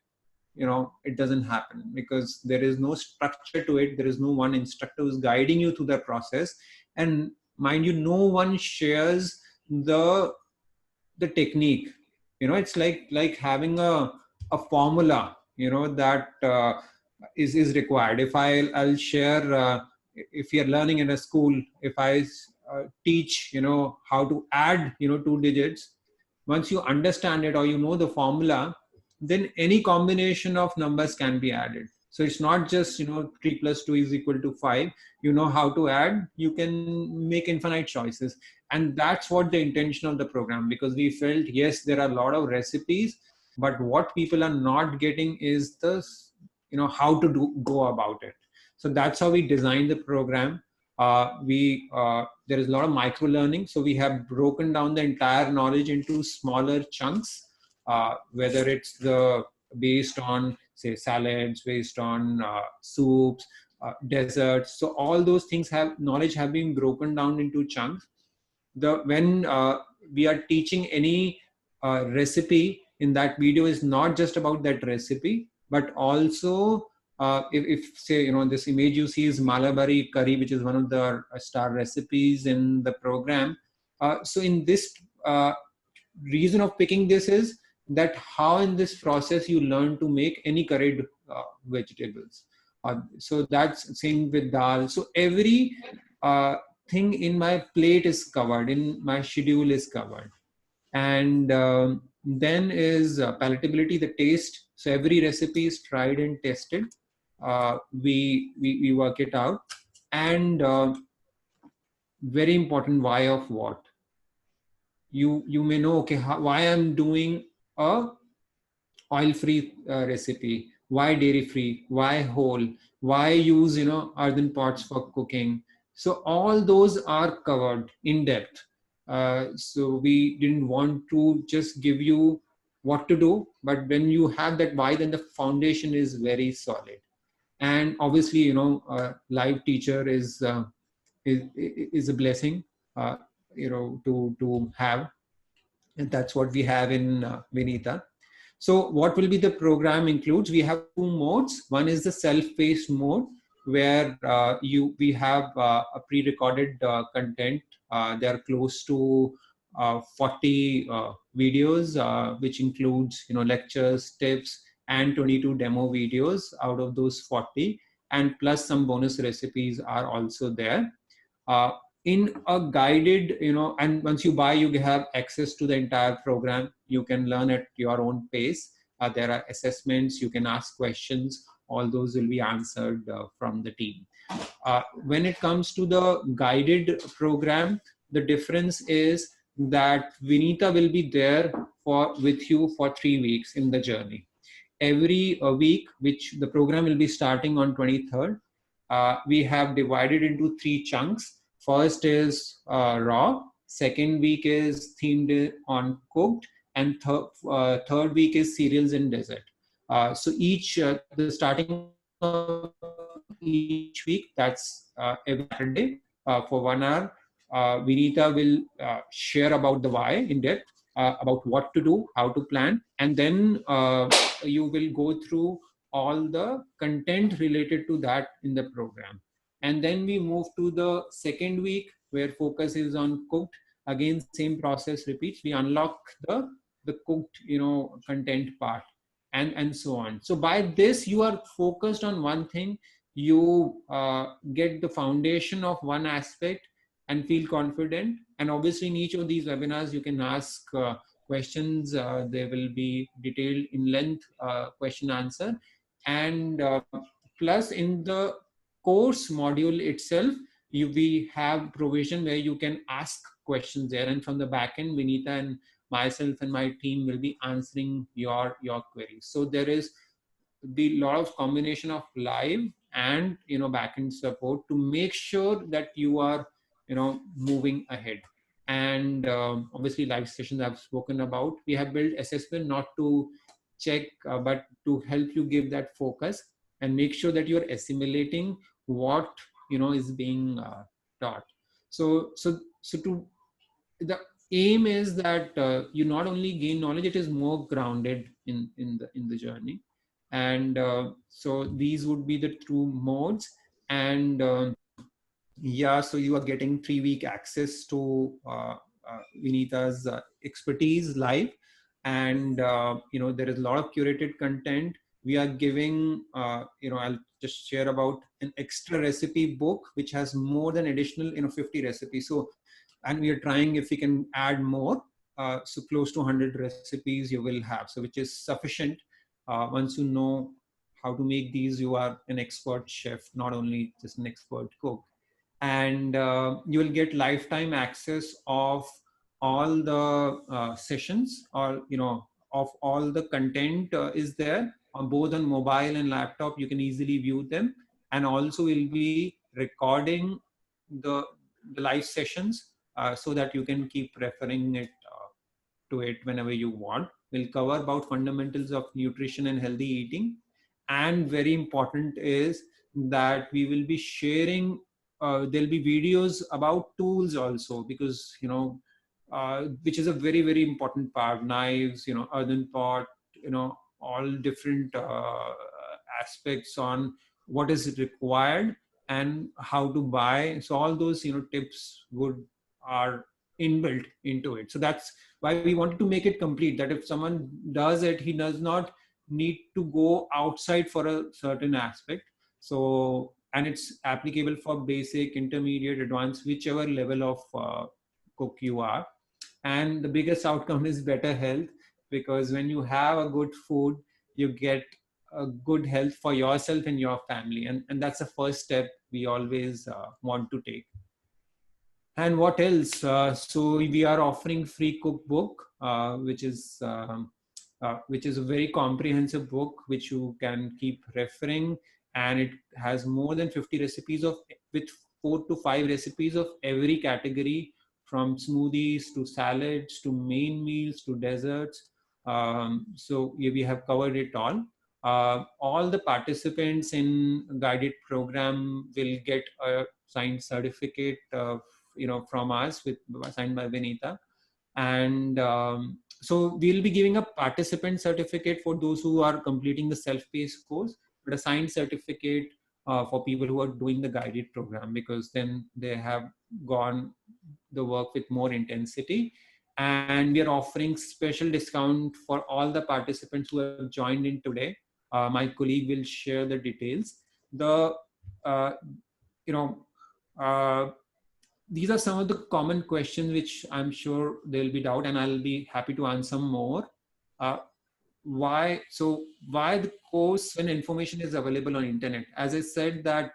It doesn't happen, because there is no structure to it. There is no one instructor who's guiding you through the process. And mind you, no one shares the technique. It's like having a formula that is required. If I'll share, if you're learning in a school, if I teach how to add two digits, once you understand it, or the formula, then any combination of numbers can be added. So it's not just 3 plus 2 is equal to 5. How to add, you can make infinite choices. And that's what the intention of the program, because we felt, yes, there are a lot of recipes, but what people are not getting is the how to go about it. So that's how we designed the program. There is a lot of micro learning, so we have broken down the entire knowledge into smaller chunks, whether it's based on, say, salads, based on soups, desserts. So all those things knowledge have been broken down into chunks. When we are teaching any recipe in that video, is not just about that recipe, but also if say this image you see is Malabari curry, which is one of the star recipes in the program. So in this reason of picking this is that how in this process you learn to make any curried vegetables. So that's same with dal. So every thing in my plate is covered, in my schedule is covered. And then is palatability, the taste. So every recipe is tried and tested. We work it out. And very important, why of what. You may know, okay, why I'm doing a oil-free recipe, why dairy-free, why whole, why use earthen pots for cooking. So all those are covered in depth. So we didn't want to just give you what to do, but when you have that why, then the foundation is very solid. And obviously, live teacher is a blessing, to have, and that's what we have in Vinita. So what will be the program includes? We have two modes. One is the self-paced mode, where we have a pre-recorded content. They are close to 40 videos, which includes lectures, tips, and 22 demo videos out of those 40, and plus some bonus recipes are also there. Uh, in a guided, and once you buy, you have access to the entire program. You can learn at your own pace. There are assessments, you can ask questions, all those will be answered from the team. When it comes to the guided program, the difference is that Vinita will be there with you for 3 weeks in the journey. Every week, which the program will be starting on 23rd, we have divided into 3 chunks. First is raw, second week is themed on cooked, and third week is cereals and dessert. So each, the starting of each week, that's every Saturday for 1 hour. Vinita will share about the why in depth, about what to do, how to plan, and then you will go through all the content related to that in the program. And then we move to the second week, where focus is on cooked. Again, same process repeats. We unlock the cooked content part, and so on. So by this, you are focused on one thing. You get the foundation of one aspect and feel confident. And obviously, in each of these webinars, you can ask questions. There will be detailed in length question answer. And plus, in the course module itself, we have provision where you can ask questions there, and from the back end, Vinita and myself and my team will be answering your queries. So there is the lot of combination of live and backend support to make sure that you are moving ahead. And obviously, live sessions I've spoken about. We have built assessment not to check, but to help you give that focus and make sure that you're assimilating what is being taught. So to the aim is that you not only gain knowledge, it is more grounded in the journey. And so these would be the two modes. And yeah, so you are getting 3-week access to Vinita's expertise live. And there is a lot of curated content. We are giving I'll just share about an extra recipe book which has more than additional 50 recipes. So, and we are trying if we can add more, so close to 100 recipes you will have, so which is sufficient. Once you know how to make these, you are an expert chef, not only just an expert cook. And you will get lifetime access of all the sessions, or of all the content is there on both on mobile and laptop. You can easily view them, and also we'll be recording the live sessions, so that you can keep referring it to it whenever you want. We'll cover about fundamentals of nutrition and healthy eating. And very important is that we will be sharing, there'll be videos about tools also, because which is a very, very important part. Knives, earthen pot, all different aspects on what is required and how to buy. So all those tips are inbuilt into it. So that's why we wanted to make it complete, that if someone does it, he does not need to go outside for a certain aspect. So, and it's applicable for basic, intermediate, advanced, whichever level of cook you are. And the biggest outcome is better health, because when you have a good food, you get a good health for yourself and your family. And that's the first step we always want to take. And what else? So we are offering free cookbook, which is a very comprehensive book which you can keep referring, and it has more than 50 recipes with 4 to 5 recipes of every category, from smoothies to salads to main meals to desserts. So we have covered it all. All the participants in guided program will get a signed certificate from us, signed by Vinita. And so we'll be giving a participant certificate for those who are completing the self-paced course, but a signed certificate for people who are doing the guided program, because then they have gone the work with more intensity. And we are offering special discount for all the participants who have joined in today. My colleague will share the details. The you know uh, these are some of the common questions which I'm sure there'll be doubt, and I'll be happy to answer more. Uh, why the course when information is available on internet? As I said that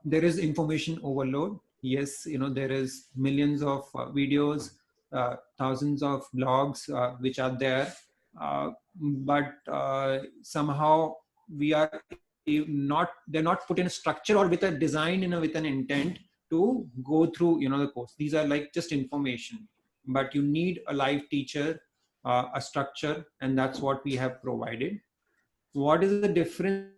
there is information overload. Yes, there is millions of videos, thousands of blogs which are there, but somehow we are not, they're not put in a structure or with a design with an intent to go through the course. These are like just information, but you need a live teacher, a structure, and that's what we have provided. What is the difference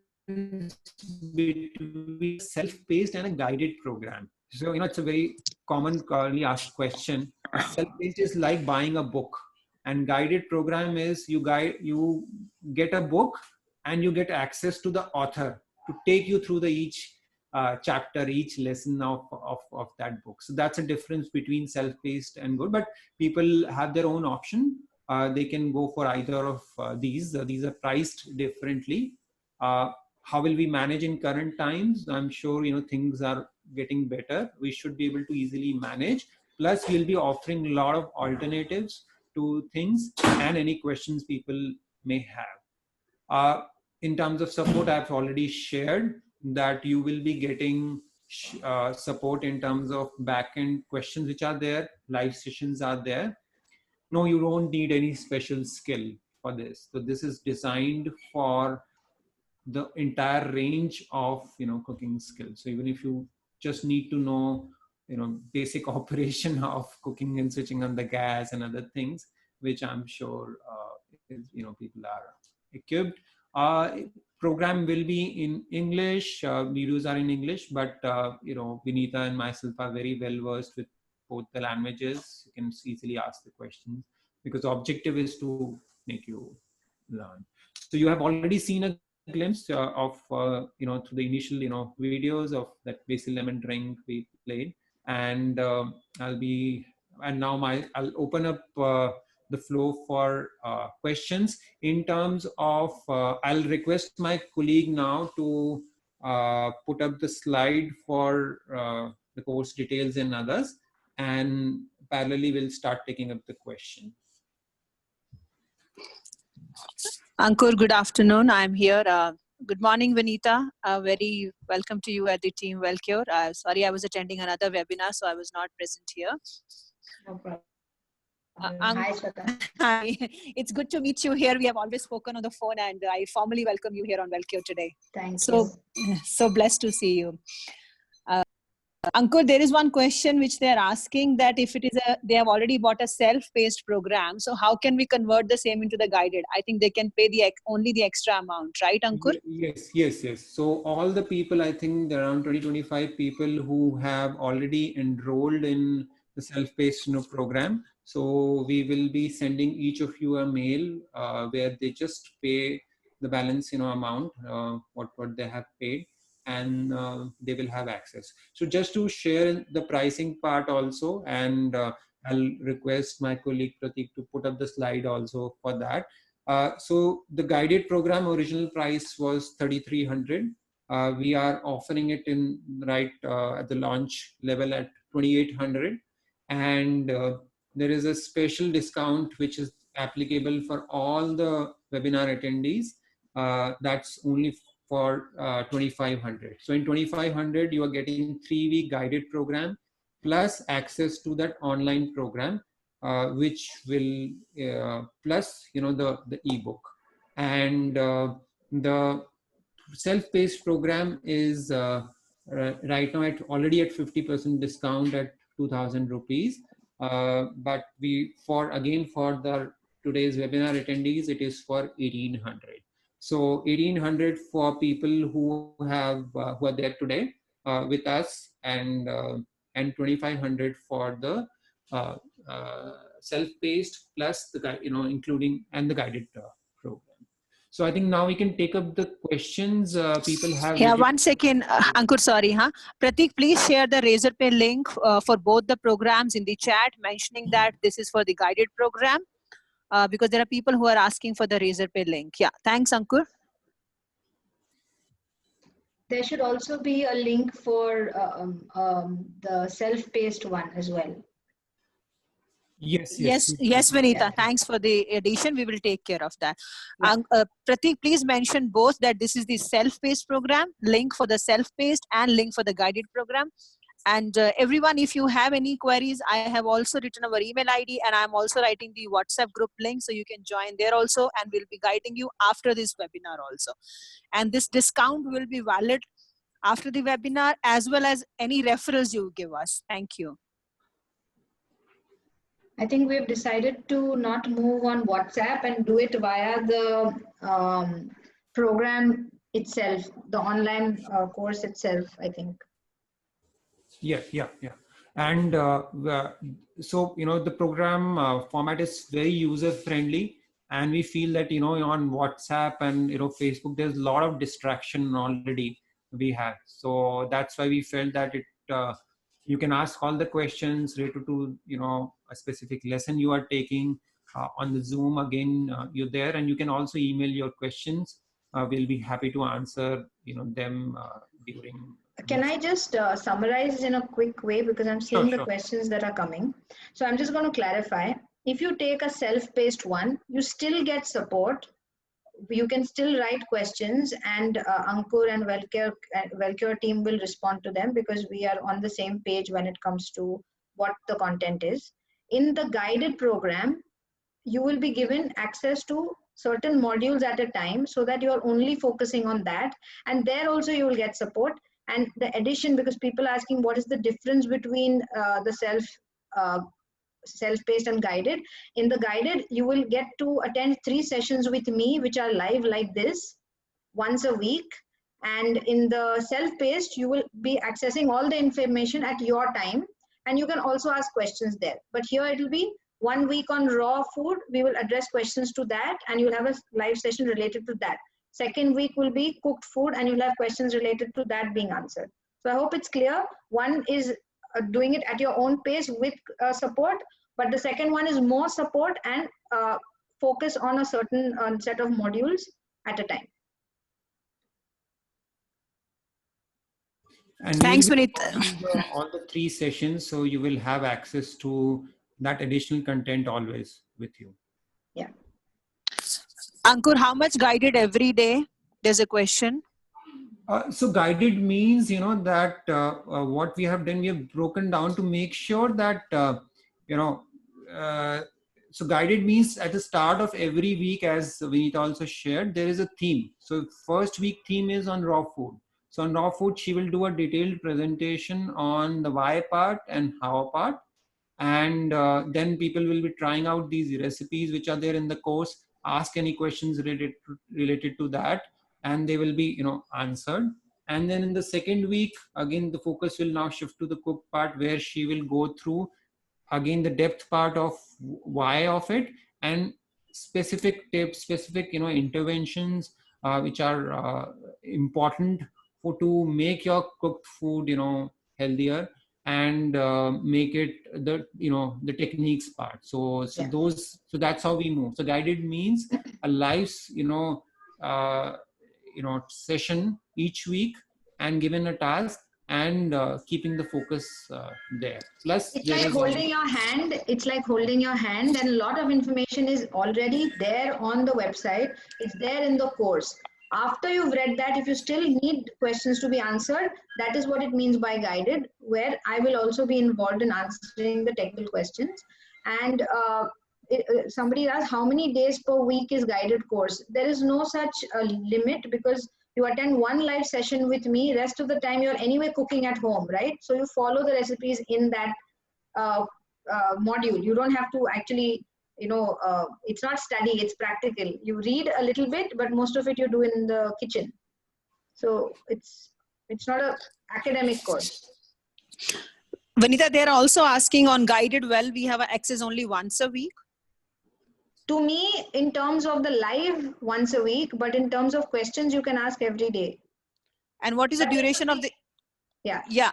between a self-paced and a guided program? So it's a very commonly asked question. Self-paced is like buying a book, and guided program is you get a book and you get access to the author to take you through each chapter, each lesson of that book. So that's a difference between self-paced and good, but people have their own option. They can go for either of these. These are priced differently. How will we manage in current times? I'm sure things are getting better. We should be able to easily manage. Plus, we'll be offering a lot of alternatives to things and any questions people may have. In terms of support, I've already shared that you will be getting support in terms of back-end questions which are there. Live sessions are there. No, you don't need any special skill for this. So this is designed for the entire range of cooking skills. So even if you just need to know basic operation of cooking and switching on the gas and other things, which I'm sure people are equipped. Program will be in English. Videos are in English, but Vinita and myself are very well versed with both the languages. You can easily ask the questions, because the objective is to make you learn. So you have already seen a glimpse of through the initial videos of that basil lemon drink we played, and I'll open up the floor for questions. In terms of I'll request my colleague now to put up the slide for the course details and others, and parallelly we'll start taking up the question. Ankur, good afternoon. I'm here. Good morning, Vinita. Very welcome to you at the team WellCure. Sorry, I was attending another webinar, so I was not present here. No problem. Hi, Shweta. Hi. It's good to meet you here. We have always spoken on the phone, and I formally welcome you here on WellCure today. Thank you. So blessed to see you. Ankur, there is one question which they are asking, that if it is they have already bought a self-paced program, so how can we convert the same into the guided? I think they can pay only the extra amount, right, Ankur? Yes. So all the people, I think there are around 20-25 people who have already enrolled in the self-paced program. So we will be sending each of you a mail where they just pay the balance amount, what they have paid. and they will have access. So just to share the pricing part also, and I'll request my colleague Pratik to put up the slide also for that. So the guided program original price was 3,300. We are offering it in at the launch level at 2,800, and there is a special discount which is applicable for all the webinar attendees. That's only for 2,500. So in 2,500, you are getting 3-week guided program plus access to that online program, which will plus the ebook. And the self-paced program is right now already at 50% discount at 2,000 rupees. But for the today's webinar attendees, it is for 1,800. So 1,800 for people who are there today with us, and 2,500 for the self-paced plus the including and the guided program. So I think now we can take up the questions people have. Yeah, 1 second, Ankur, sorry. Pratik, please share the Razorpay link for both the programs in the chat, mentioning that this is for the guided program, because there are people who are asking for the Razorpay link. Yeah, thanks, Ankur. There should also be a link for the self-paced one as well. Yes, Vinita. Yeah. Thanks for the addition. We will take care of that. Yeah. Pratik, please mention both that this is the self-paced program, link for the self-paced and link for the guided program. And everyone, if you have any queries, I have also written our email ID, and I'm also writing the WhatsApp group link, so you can join there also, and we'll be guiding you after this webinar also. And this discount will be valid after the webinar, as well as any referrals you give us. Thank you. I think we've decided to not move on WhatsApp and do it via the program itself, the online course itself, I think. Yeah. And so, the program format is very user friendly, and we feel that, on WhatsApp and, Facebook, there's a lot of distraction already we have. So that's why we felt that you can ask all the questions related to, a specific lesson you are taking on the Zoom. Again, you're there, and you can also email your questions. We'll be happy to answer, them during. Can I just summarize in a quick way, because I'm seeing the Sure. questions that are coming. So I'm just going to clarify. If you take a self-paced one, you still get support. You can still write questions, and Ankur and Wellcure team will respond to them, because we are on the same page when it comes to what the content is. In the guided program, you will be given access to certain modules at a time, so that you're only focusing on that. And there also you will get support. And the addition, because people are asking what is the difference between the self-paced and guided. In the guided, you will get to attend 3 sessions with me, which are live like this, once a week. And in the self-paced, you will be accessing all the information at your time, and you can also ask questions there. But here it will be 1 week on raw food. We will address questions to that, and you'll have a live session related to that. Second week will be cooked food, and you'll have questions related to that being answered. So I hope it's clear. One is doing it at your own pace with support, but the second one is more support and focus on a certain set of modules at a time. And Thanks, we'll be Vinita. on the 3 sessions, so you will have access to that additional content always with you. Yeah. Ankur, how much guided every day? There's a question. So guided means, that what we have done, we have broken down to make sure that, so guided means at the start of every week, as Vinita also shared, there is a theme. So first week theme is on raw food. So on raw food, she will do a detailed presentation on the why part and how part. And then people will be trying out these recipes which are there in the course, ask any questions related to that, and they will be answered. And then in the second week, again the focus will now shift to the cook part, where she will go through again the depth part of why of it, and specific tips, specific interventions which are important to make your cooked food, healthier, and make it the techniques part. So Yeah. that's how we move. So guided means a live uh, session each week, and given a task, and keeping the focus there. Plus It's there like is holding your hand. It's like holding your hand, and a lot of information is already there on the website. It's there in the course. After you've read that, if you still need questions to be answered, that is what it means by guided, where I will also be involved in answering the technical questions. And somebody asked, how many days per week is guided course? There is no such limit, because you attend one live session with me, rest of the time you're anyway cooking at home, right? So you follow the recipes in that module. You don't have to actually, it's not study, it's practical. You read a little bit, but most of it you do in the kitchen. So it's not a academic course. Vanita, they're also asking on guided. Well, we have access only once a week. To me, in terms of the live, once a week, but in terms of questions, you can ask every day. And what is the duration of the? Yeah. Yeah.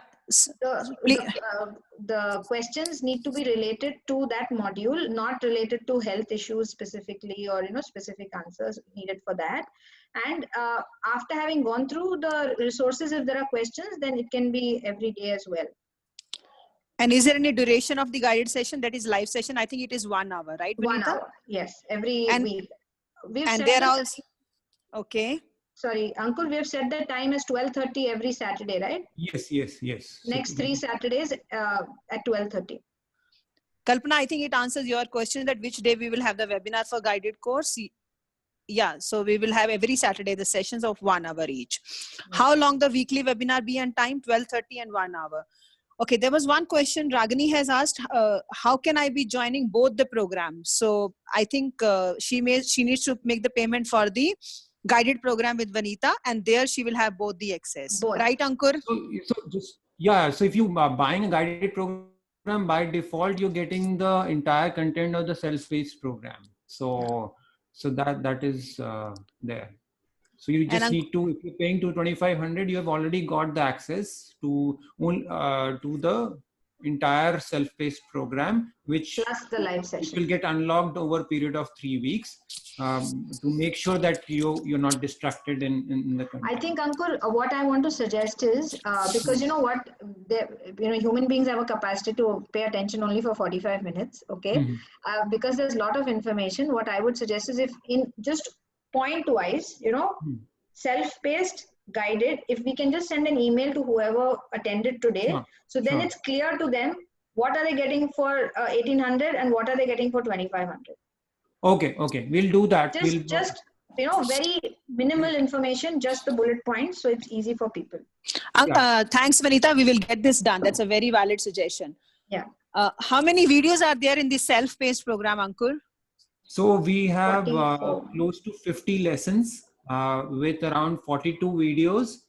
The questions need to be related to that module, not related to health issues specifically, or specific answers needed for that. And after having gone through the resources, if there are questions, then it can be every day as well. And is there any duration of the guided session? That is live session. I think it is 1 hour, right, Vanita? 1 hour, yes, every week. And they're also okay. Sorry, Ankur, we have set the time as 12:30 every Saturday, right? Yes. Next 3 Saturdays at 12:30. Kalpana, I think it answers your question that which day we will have the webinar for guided course. Yeah, so we will have every Saturday the sessions of 1 hour each. How long the weekly webinar be and time? 12:30 and 1 hour. Okay, there was one question Ragini has asked, how can I be joining both the programs? So I think she needs to make the payment for the guided program with Vanita, and there she will have both the access. Both. Right, Ankur? So if you are buying a guided program, by default, you're getting the entire content of the self-paced program. So that is there. So you just need to, if you're paying to 2,500, you have already got the access to the entire self-paced program, which plus the live session will get unlocked over a period of 3 weeks, to make sure that you're not distracted in the content. I think, Ankur, what I want to suggest is, because human beings have a capacity to pay attention only for 45 minutes, okay? Mm-hmm. Because there's a lot of information, what I would suggest is, if in just point-wise, self-paced, guided, if we can just send an email to whoever attended today, so then it's clear to them what are they getting for 1,800 and what are they getting for 2,500. Okay, we'll do that. Just very minimal information, just the bullet points, so it's easy for people. Thanks, Vanita. We will get this done. That's a very valid suggestion. Yeah. How many videos are there in the self-paced program, Ankur? So we have close to 50 lessons with around 42 videos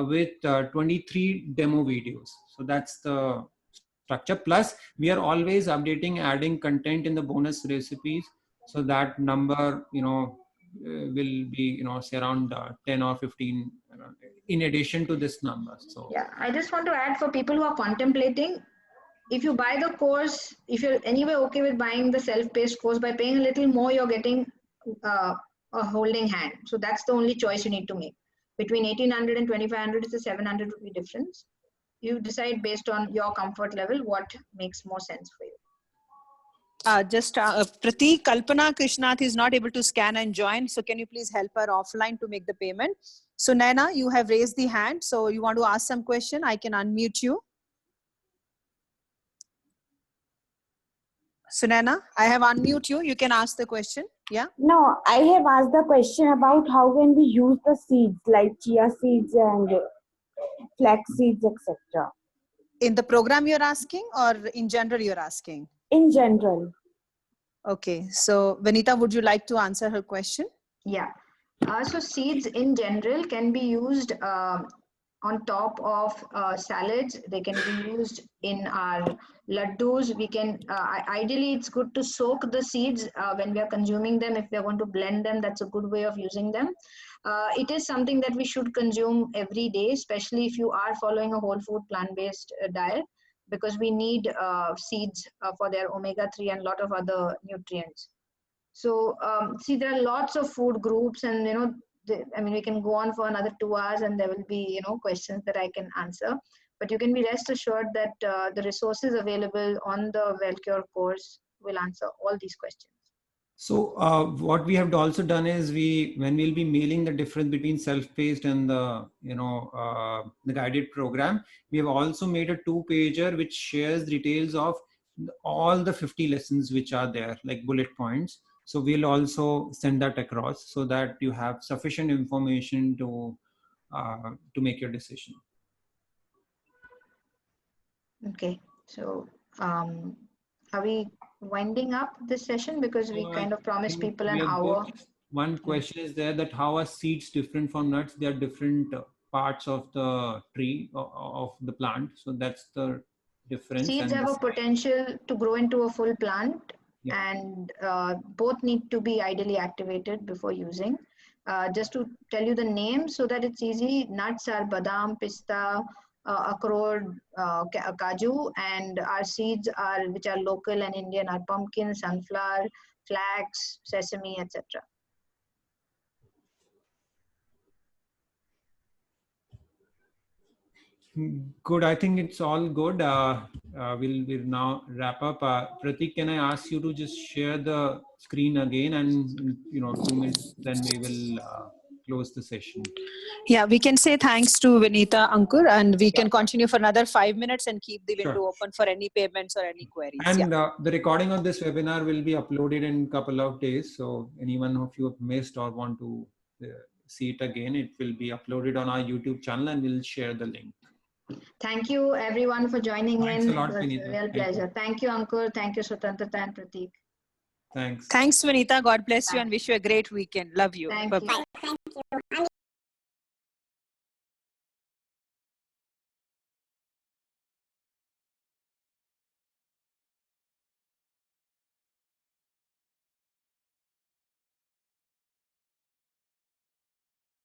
with 23 demo videos. So that's the structure. Plus, we are always updating, adding content in the bonus recipes. So that number, will be, say around 10 or 15 in addition to this number. So yeah, I just want to add, for people who are contemplating, if you buy the course, if you're anyway okay with buying the self-paced course, by paying a little more, you're getting a holding hand. So that's the only choice you need to make. Between 1,800 and 2,500 is a 700 rupee difference. You decide based on your comfort level what makes more sense for you. Pratik, Kalpana Krishnath is not able to scan and join. So can you please help her offline to make the payment? So Naina, you have raised the hand. So you want to ask some question? I can unmute you. Sunaina, I have unmute you. You can ask the question. Yeah. No, I have asked the question about how can we use the seeds like chia seeds and flax seeds, etc. In the program you're asking, or in general you're asking? In general. Okay. So Vanita, would you like to answer her question? Yeah. So seeds in general can be used on top of salads. They can be used in our laddus. We can, ideally it's good to soak the seeds when we are consuming them. If we are going to blend them, that's a good way of using them. It is something that we should consume every day, especially if you are following a whole food plant-based diet, because we need seeds for their omega-3 and a lot of other nutrients. So see, there are lots of food groups, and I mean, we can go on for another 2 hours, and there will be questions that I can answer. But you can be rest assured that the resources available on the WellCure course will answer all these questions. So what we have also done is when we'll be mailing the difference between self-paced and the the guided program, we have also made a 2-pager which shares details of all the 50 lessons which are there, like bullet points. So we'll also send that across so that you have sufficient information to make your decision. Okay, so are we winding up this session, because we kind of promised people an hour? One question is there, that how are seeds different from nuts? They are different parts of the tree of the plant. So that's the difference. Seeds have a potential to grow into a full plant, and both need to be ideally activated before using. Just to tell you the names so that it's easy: nuts are badam, pista, akhroad, kaju, and our seeds are, which are local and Indian, are pumpkin, sunflower, flax, sesame, etc. Good. I think it's all good. We'll now wrap up. Pratik, can I ask you to just share the screen again, and 2 minutes, then we will close the session. Yeah, we can say thanks to Vinita, Ankur, and we can continue for another 5 minutes and keep the window open for any payments or any queries. And the recording of this webinar will be uploaded in a couple of days. So anyone of you have missed or want to see it again, it will be uploaded on our YouTube channel, and we'll share the link. Thank you everyone for joining Thanks in. a lot, It was Vinita. a real pleasure. Thank you, Ankur. Thank you, Swatantrata and Pratik. Thanks. Thanks, Vinita. God bless you and wish you a great weekend. Love you. Thank Bye-bye. you. Thank you.